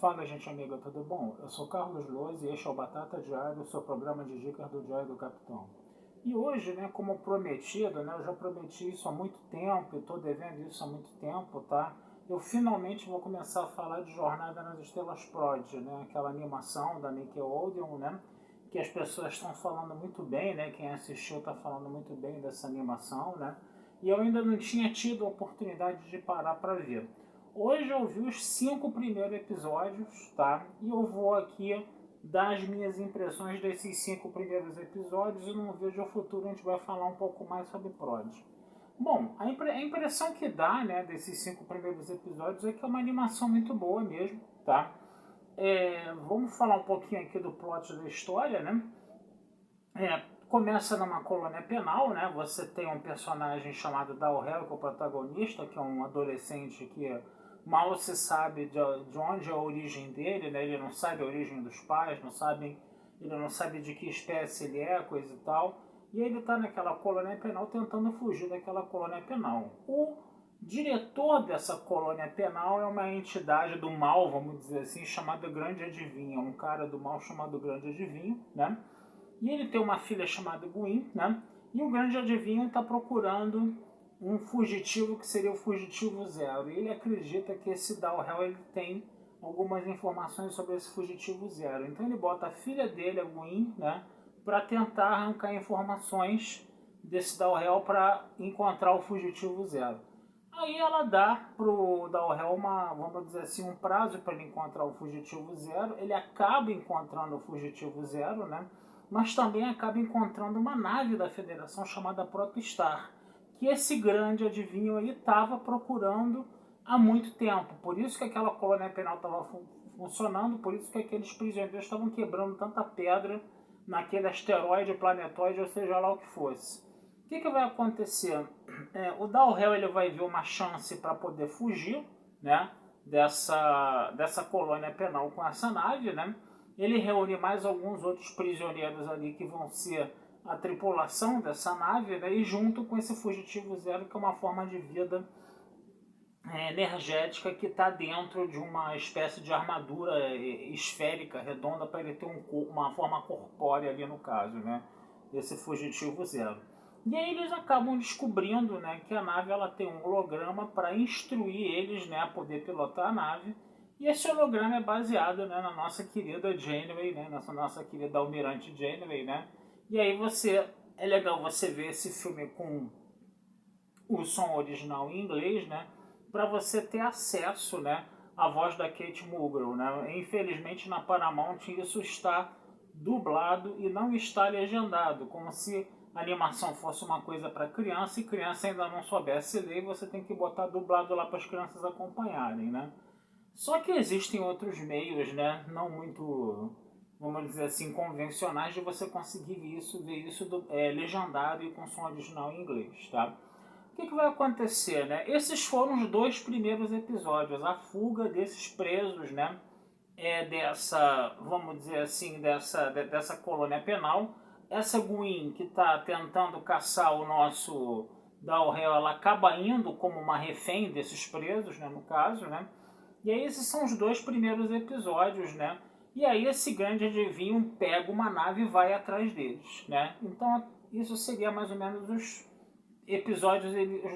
Fala, gente amiga, tudo bom? Eu sou Carlos Loz e este é o Batata Diário, o seu programa de dicas do Diário do Capitão. E hoje, né, como prometido, né, eu já prometi isso há muito tempo, estou devendo isso há muito tempo, tá? Eu finalmente vou começar a falar de Jornada nas Estrelas Prod, né, aquela animação da Nickelodeon, né, que as pessoas estão falando muito bem, né, quem assistiu está falando muito bem dessa animação, né, e eu ainda não tinha tido a oportunidade de parar para ver. Hoje eu vi os 5 primeiros episódios, tá? E eu vou aqui dar as minhas impressões desses 5 primeiros episódios e no vídeo futuro a gente vai falar um pouco mais sobre Prod. Bom, a impressão que dá, né, desses 5 primeiros episódios é que é uma animação muito boa mesmo, tá? Vamos falar um pouquinho aqui do plot da história, né? Começa numa colônia penal, né? Você tem um personagem chamado Dal-Hel, que é o protagonista, que é um adolescente que mal se sabe de onde é a origem dele, né? Ele não sabe a origem dos pais, ele não sabe de que espécie ele é, coisa e tal. E ele está naquela colônia penal tentando fugir daquela colônia penal. O diretor dessa colônia penal é uma entidade do mal, vamos dizer assim, chamada Grande Adivinho. É um cara do mal chamado Grande Adivinho, né? E ele tem uma filha chamada Gwyn, né? E o Grande Adivinho está procurando um fugitivo que seria o Fugitivo Zero. E ele acredita que esse Dal-Hel ele tem algumas informações sobre esse Fugitivo Zero. Então ele bota a filha dele, a Gwyn, né? Para tentar arrancar informações desse Dal-Hel para encontrar o Fugitivo Zero. Aí ela dá pro Dal-Hel vamos dizer assim, um prazo para ele encontrar o Fugitivo Zero. Ele acaba encontrando o Fugitivo Zero, né? Mas também acaba encontrando uma nave da Federação chamada Protostar, que esse grande adivinho aí estava procurando há muito tempo. Por isso que aquela colônia penal estava funcionando, por isso que aqueles prisioneiros estavam quebrando tanta pedra naquele asteroide, planetóide, ou seja lá o que fosse. O que vai acontecer? O Dal-Hel ele vai ver uma chance para poder fugir, né, dessa colônia penal com essa nave, né? Ele reúne mais alguns outros prisioneiros ali que vão ser a tripulação dessa nave, né? E junto com esse Fugitivo Zero, que é uma forma de vida energética que está dentro de uma espécie de armadura esférica, redonda, para ele ter uma forma corpórea ali no caso, né? Esse Fugitivo Zero. E aí eles acabam descobrindo, né, que a nave ela tem um holograma para instruir eles, né, a poder pilotar a nave. E esse holograma é baseado, né, na nossa querida Janeway, né, nessa nossa querida Almirante Janeway, né. E aí é legal você ver esse filme com o som original em inglês, né, para você ter acesso, né, à voz da Kate Mulgrew, né. Infelizmente na Paramount isso está dublado e não está legendado, como se a animação fosse uma coisa para criança e criança ainda não soubesse ler e você tem que botar dublado lá para as crianças acompanharem, né? Só que existem outros meios, né, não muito, vamos dizer assim, convencionais de você conseguir ver isso legendado e com som original em inglês, tá? O que vai acontecer, né? Esses foram os 2 primeiros episódios, a fuga desses presos, né? Vamos dizer assim, dessa colônia penal. Essa Gwyn que está tentando caçar o nosso Dal-Hel, ela acaba indo como uma refém desses presos, né, no caso, né? E aí esses são os 2 primeiros episódios, né? E aí esse grande adivinho pega uma nave e vai atrás deles, né? Então isso seria mais ou menos os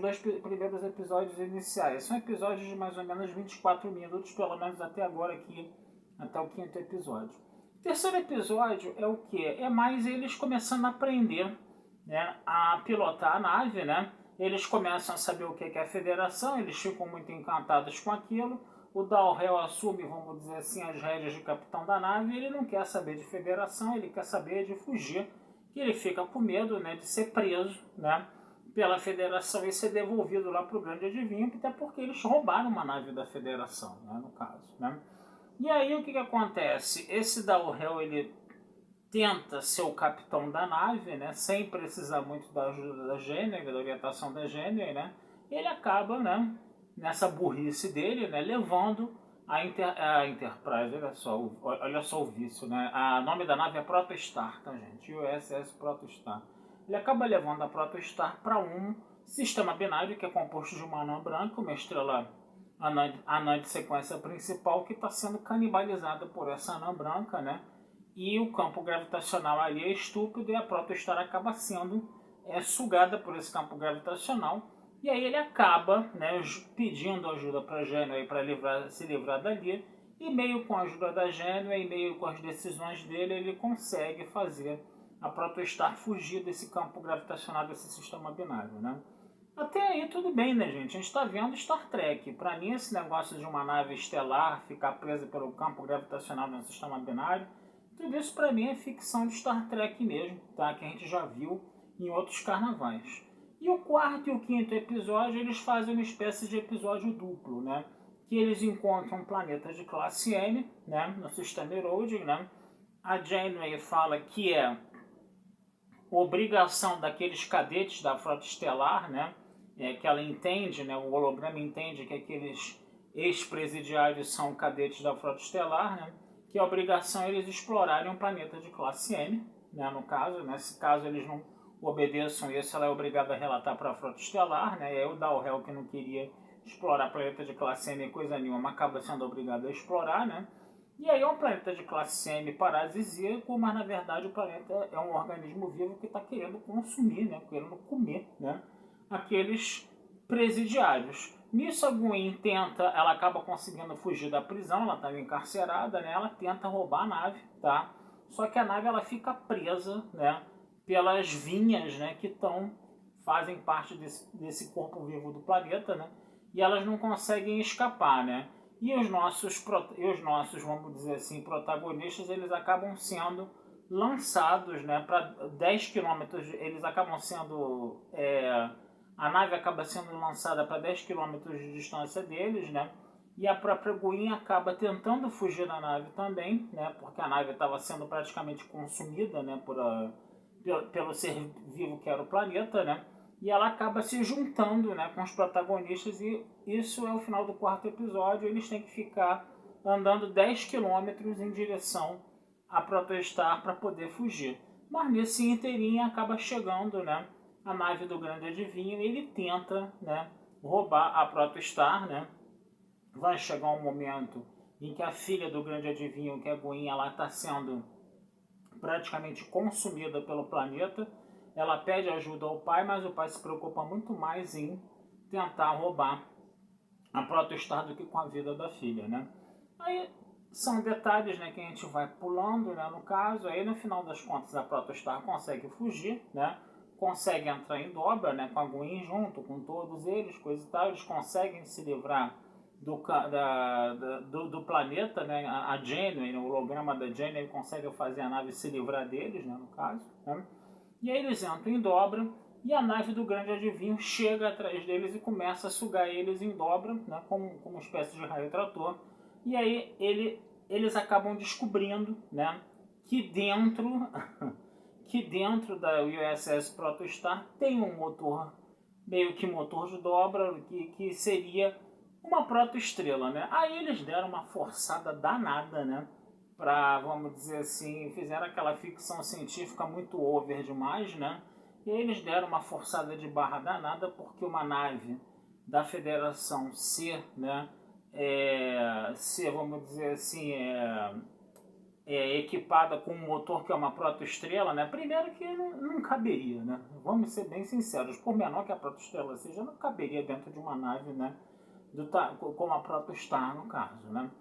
2 primeiros episódios iniciais. São episódios de mais ou menos 24 minutos, pelo menos até agora aqui, até o 5º episódio. O terceiro episódio é o que? É mais eles começando a aprender, né, a pilotar a nave, né? Eles começam a saber o que é a federação, eles ficam muito encantados com aquilo. O Dal-Hel assume, vamos dizer assim, as rédeas de capitão da nave e ele não quer saber de federação, ele quer saber de fugir. E ele fica com medo, né, de ser preso, né, pela federação e ser devolvido lá para o Grande Adivinho, até porque eles roubaram uma nave da federação, né, no caso, né? E aí o que acontece? Esse Dal-Hel ele tenta ser o capitão da nave, né, sem precisar muito da ajuda da Janeway, da orientação da Janeway, né? Ele acaba, né, nessa burrice dele, né, levando a Enterprise, olha só o vício, né? O nome da nave é Protostar, tá, gente? USS Protostar. Ele acaba levando a Protostar para um sistema binário que é composto de uma anã branca, uma estrela a anã de sequência principal, que está sendo canibalizada por essa anã branca, né? E o campo gravitacional ali é estúpido e a protostar acaba sendo sugada por esse campo gravitacional. E aí ele acaba, né, pedindo ajuda para Janeway para se livrar dali. E meio com a ajuda da Janeway, e meio com as decisões dele, ele consegue fazer a protostar fugir desse campo gravitacional, desse sistema binário, né? Até aí tudo bem, né, gente? A gente está vendo Star Trek. Para mim, esse negócio de uma nave estelar ficar presa pelo campo gravitacional no sistema binário, tudo isso para mim é ficção de Star Trek mesmo, tá? Que a gente já viu em outros carnavais. E o quarto e o quinto episódio, eles fazem uma espécie de episódio duplo, né? Que eles encontram um planeta de classe M, né? No sistema Road, né? A Janeway fala que é obrigação daqueles cadetes da Frota Estelar, né? Que ela entende, né? O holograma entende que aqueles ex-presidiários são cadetes da Frota Estelar, né? Que a obrigação é eles explorarem um planeta de classe M, né? No caso, nesse caso eles não obedeçam isso, ela é obrigada a relatar para a Frota Estelar, né? E aí o Dal-Hel, que não queria explorar planeta de classe M coisa nenhuma, acaba sendo obrigado a explorar, né? E aí é um planeta de classe M parasisíaco, mas na verdade o planeta é um organismo vivo que está querendo consumir, né? Querendo comer, né? Aqueles presidiários. Nisso a Gwen ela acaba conseguindo fugir da prisão, ela estava encarcerada, né? Ela tenta roubar a nave, tá? Só que a nave ela fica presa, né? Pelas vinhas, né? Que fazem parte desse corpo vivo do planeta, né? E elas não conseguem escapar, né? E os nossos, vamos dizer assim, protagonistas, eles acabam sendo lançados, né, para 10 quilômetros, eles acabam sendo, a nave acaba sendo lançada para 10 quilômetros de distância deles, né, e a própria Gwen acaba tentando fugir da nave também, né, porque a nave estava sendo praticamente consumida, né, pelo ser vivo que era o planeta, né, e ela acaba se juntando, né, com os protagonistas, e isso é o final do quarto episódio. Eles têm que ficar andando 10 quilômetros em direção a Protostar para poder fugir. Mas nesse inteirinho acaba chegando, né, a nave do Grande Adivinho, e ele tenta, né, roubar a Protostar, né. Vai chegar um momento em que a filha do Grande Adivinho, que é a Gwen, ela está sendo praticamente consumida pelo planeta. Ela pede ajuda ao pai, mas o pai se preocupa muito mais em tentar roubar a Protostar do que com a vida da filha, né? Aí são detalhes, né, que a gente vai pulando, né, no caso. Aí no final das contas a Protostar consegue fugir, né? Consegue entrar em dobra, né, com a Gwen junto, com todos eles, coisa e tal. Eles conseguem se livrar do planeta, né? A Janeway, o holograma da Janeway consegue fazer a nave se livrar deles, né, no caso, né? E aí eles entram em dobra e a nave do Grande Adivinho chega atrás deles e começa a sugar eles em dobra, né, como uma espécie de raio trator. E aí eles acabam descobrindo, né, que dentro da USS Protostar tem um motor, meio que motor de dobra, que seria uma protoestrela, né? Aí eles deram uma forçada danada, né? Vamos dizer assim, fizeram aquela ficção científica muito over demais, né? E aí eles deram uma forçada de barra danada, porque uma nave da Federação C, né? Vamos dizer assim, equipada com um motor que é uma protoestrela, né? Primeiro que não caberia, né? Vamos ser bem sinceros, por menor que a protoestrela seja, não caberia dentro de uma nave, né? Como a Protostar, no caso, né?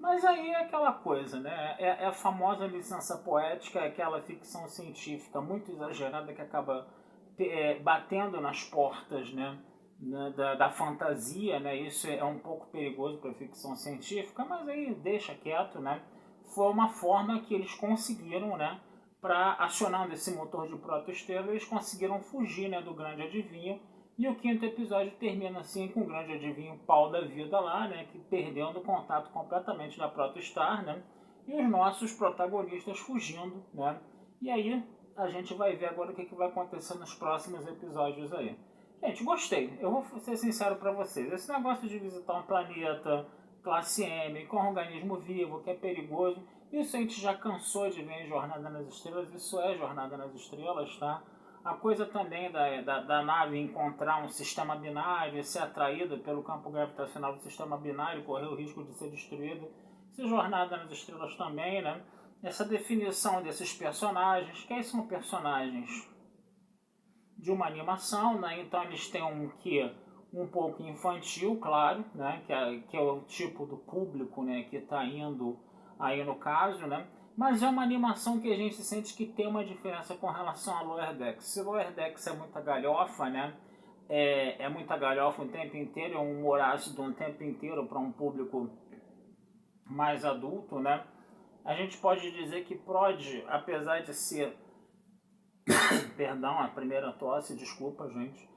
Mas aí é aquela coisa, né? É a famosa licença poética, é aquela ficção científica muito exagerada que acaba batendo nas portas, né? Da fantasia, né? Isso é um pouco perigoso para a ficção científica, mas aí deixa quieto, né? Foi uma forma que eles conseguiram, né? Para acionando esse motor de protoestrela, eles conseguiram fugir, né, do Grande Adivinho. E o quinto episódio termina assim com o Grande Adivinho pau da vida lá, né, que perdendo o contato completamente da Protostar, né, e os nossos protagonistas fugindo, né. E aí a gente vai ver agora o que vai acontecer nos próximos episódios aí. Gente, gostei. Eu vou ser sincero para vocês. Esse negócio de visitar um planeta classe M com um organismo vivo, que é perigoso, isso a gente já cansou de ver em Jornada nas Estrelas. Isso é Jornada nas Estrelas, tá? A coisa também da nave encontrar um sistema binário, ser atraída pelo campo gravitacional do sistema binário, correr o risco de ser destruído. Essa Jornada nas Estrelas também, né? Essa definição desses personagens. Quem são personagens de uma animação, né? Então eles têm um quê um pouco infantil, claro, né? Que é o tipo do público, né? Que está indo aí no caso, né? Mas é uma animação que a gente sente que tem uma diferença com relação a Lower Decks. Se Lower Decks é muita galhofa, né? É muita galhofa o tempo inteiro, é um humor ácido o tempo inteiro para um público mais adulto, né? A gente pode dizer que Prod, apesar de ser... Perdão, a primeira tosse, desculpa, gente.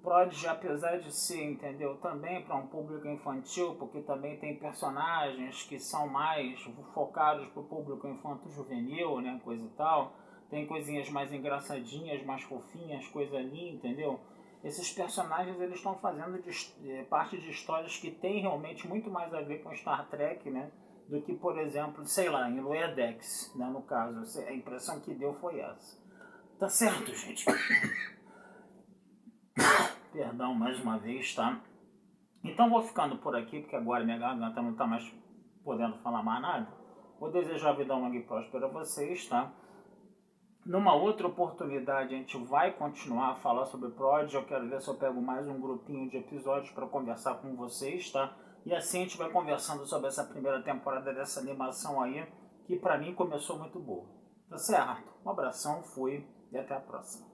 Prodigy, apesar de ser, entendeu, também para um público infantil, porque também tem personagens que são mais focados para o público infanto-juvenil, né, coisa e tal. Tem coisinhas mais engraçadinhas, mais fofinhas, coisa ali, entendeu? Esses personagens, eles estão fazendo parte de histórias que tem realmente muito mais a ver com Star Trek, né, do que, por exemplo, sei lá, em Lower Decks, né, no caso. A impressão que deu foi essa. Tá certo, gente? Perdão mais uma vez, tá? Então vou ficando por aqui, porque agora minha garganta não tá mais podendo falar mais nada. Vou desejar vida longa e próspera a vocês, tá? Numa outra oportunidade a gente vai continuar a falar sobre Prod. Eu quero ver se eu pego mais um grupinho de episódios para conversar com vocês, tá? E assim a gente vai conversando sobre essa primeira temporada dessa animação aí, que pra mim começou muito boa. Tá certo? Um abração, fui e até a próxima.